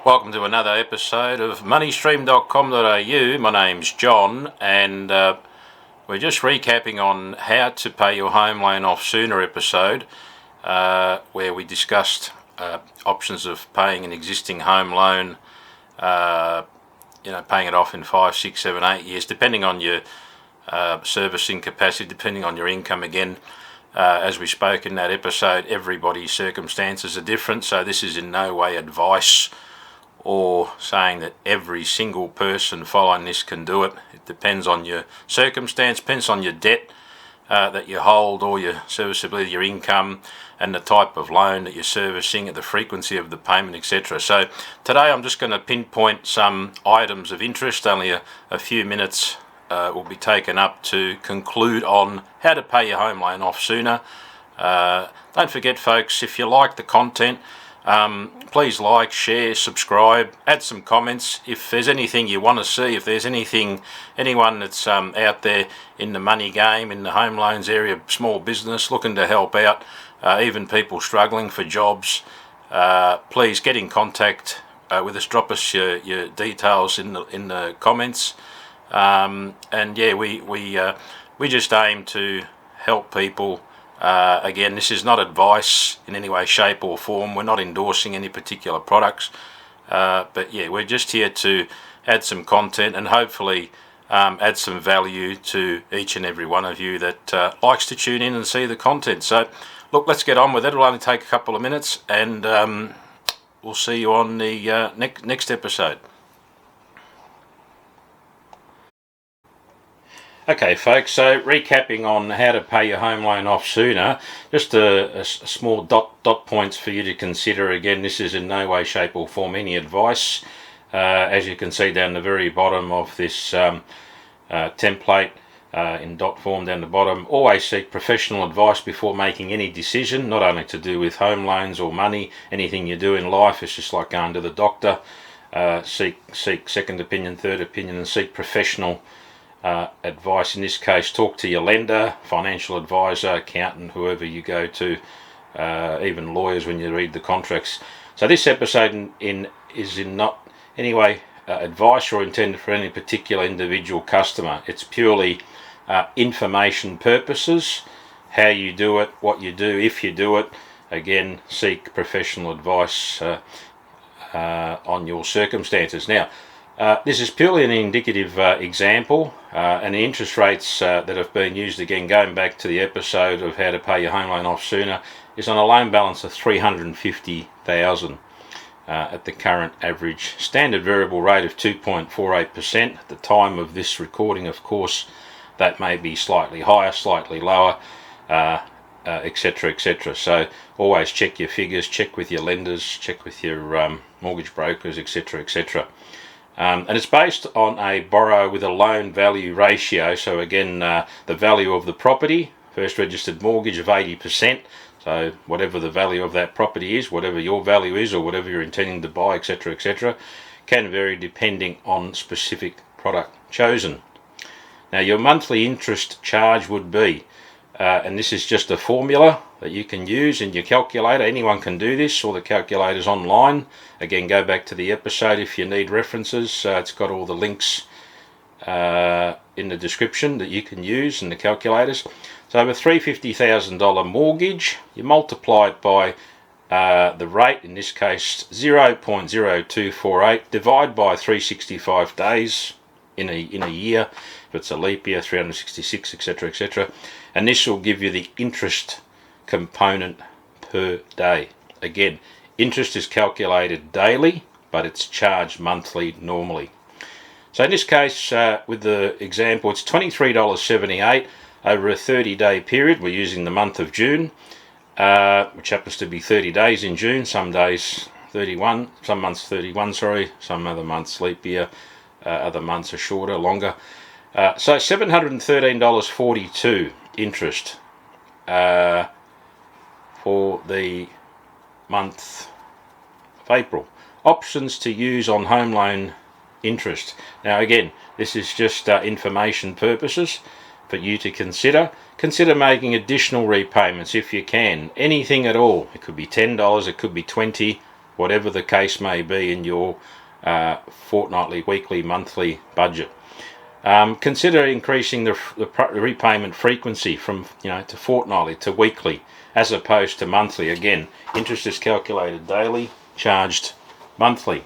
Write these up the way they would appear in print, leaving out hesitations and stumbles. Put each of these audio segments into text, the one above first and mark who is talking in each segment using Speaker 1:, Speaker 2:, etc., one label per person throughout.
Speaker 1: Welcome to another episode of moneystream.com.au. My name's John, and we're just recapping on how to pay your home loan off sooner episode, where we discussed options of paying an existing home loan, paying it off in 5, 6, 7, 8 years, depending on your servicing capacity, depending on your income again. As we spoke in that episode, everybody's circumstances are different, so this is in no way advice or saying that every single person following this can do it. It depends on your circumstance, depends on your debt that you hold, or your serviceability, your income, and the type of loan that you're servicing, and the frequency of the payment, etc. So today I'm just going to pinpoint some items of interest. Only a few minutes will be taken up to conclude on how to pay your home loan off sooner. Don't forget, folks, if you like the content, please like, share, subscribe, add some comments. If there's anything you want to see, if there's anyone that's out there in the money game, in the home loans area, small business, looking to help out, even people struggling for jobs, please get in contact with us. Drop us your details in the comments. We just aim to help people. Again, this is not advice in any way, shape or form. We're not endorsing any particular products, we're just here to add some content and hopefully add some value to each and every one of you that likes to tune in and see the content. So look, let's get on with it. It'll only take a couple of minutes, and we'll see you on the next episode. Okay, folks, so recapping on how to pay your home loan off sooner, just a small dot points for you to consider. Again, this is in no way, shape or form any advice. As you can see down the very bottom of this template, in dot form down the bottom, always seek professional advice before making any decision, not only to do with home loans or money. Anything you do in life is just like going to the doctor. Seek second opinion, third opinion, and seek professional advice. In this case, talk to your lender, financial advisor, accountant, whoever you go to, even lawyers when you read the contracts. So this episode is in not any way advice or intended for any particular individual customer. It's purely information purposes, how you do it, what you do, if you do it. Again, seek professional advice on your circumstances. Now, this is purely an indicative example, and the interest rates that have been used, again going back to the episode of how to pay your home loan off sooner, is on a loan balance of $350,000 at the current average standard variable rate of 2.48%. At the time of this recording, of course, that may be slightly higher, slightly lower, etc., etc. So always check your figures, check with your lenders, check with your mortgage brokers, etc., etc. And it's based on a borrow with a loan value ratio. So again, the value of the property, first registered mortgage of 80%. So whatever the value of that property is, whatever your value is, or whatever you're intending to buy, etc., etc., can vary depending on specific product chosen. Now, your monthly interest charge would be, and this is just a formula that you can use in your calculator. Anyone can do this, or the calculator's online. Again, go back to the episode if you need references. It's got all the links in the description that you can use in the calculators. So with $350,000 mortgage, you multiply it by the rate, in this case 0.0248, divide by 365 days in a year. If it's a leap year, 366, etc., etc. And this will give you the interest component per day. Again, interest is calculated daily, but it's charged monthly normally. So in this case, with the example, it's $23.78 over a 30-day period. We're using the month of June, which happens to be 30 days in June. Some days 31, some months 31, some other months leap year, other months are shorter, longer. So $713.42 interest for the month of April. Options to use on home loan interest. Now again, this is just information purposes for you to consider. Consider making additional repayments if you can. Anything at all. It could be $10, it could be $20, whatever the case may be in your fortnightly, weekly, monthly budget. Consider increasing the repayment frequency from to fortnightly to weekly as opposed to monthly. Again, interest is calculated daily, charged monthly.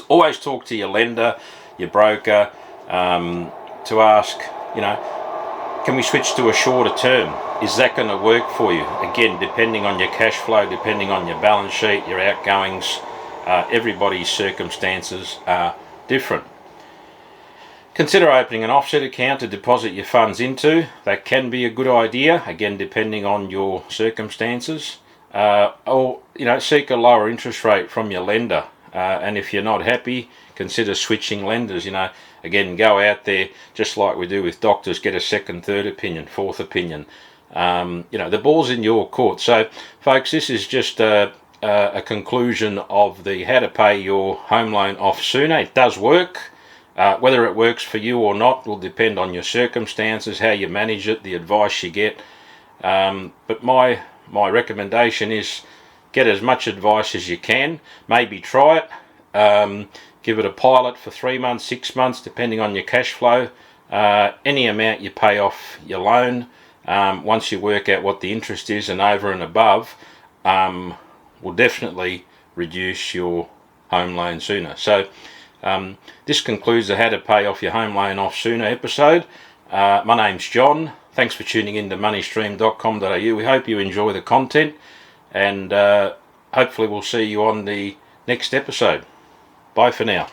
Speaker 1: Always talk to your lender, your broker, to ask, can we switch to a shorter term? Is that going to work for you? Again, depending on your cash flow, depending on your balance sheet, your outgoings, everybody's circumstances are different. Consider opening an offset account to deposit your funds into. That can be a good idea, again depending on your circumstances. Or seek a lower interest rate from your lender. And if you're not happy, consider switching lenders. Again, go out there just like we do with doctors, get a second, third opinion, fourth opinion. The ball's in your court. So, folks, this is just a conclusion of the how to pay your home loan off sooner. It does work. Whether it works for you or not will depend on your circumstances, how you manage it, the advice you get. But my recommendation is get as much advice as you can. Maybe try it. Give it a pilot for 3 months, 6 months, depending on your cash flow. Any amount you pay off your loan, once you work out what the interest is and over and above, will definitely reduce your home loan sooner. So this concludes the How to Pay Off Your Home Loan Off Sooner episode. My name's John. Thanks for tuning in to moneystream.com.au. We hope you enjoy the content, and hopefully we'll see you on the next episode. Bye for now.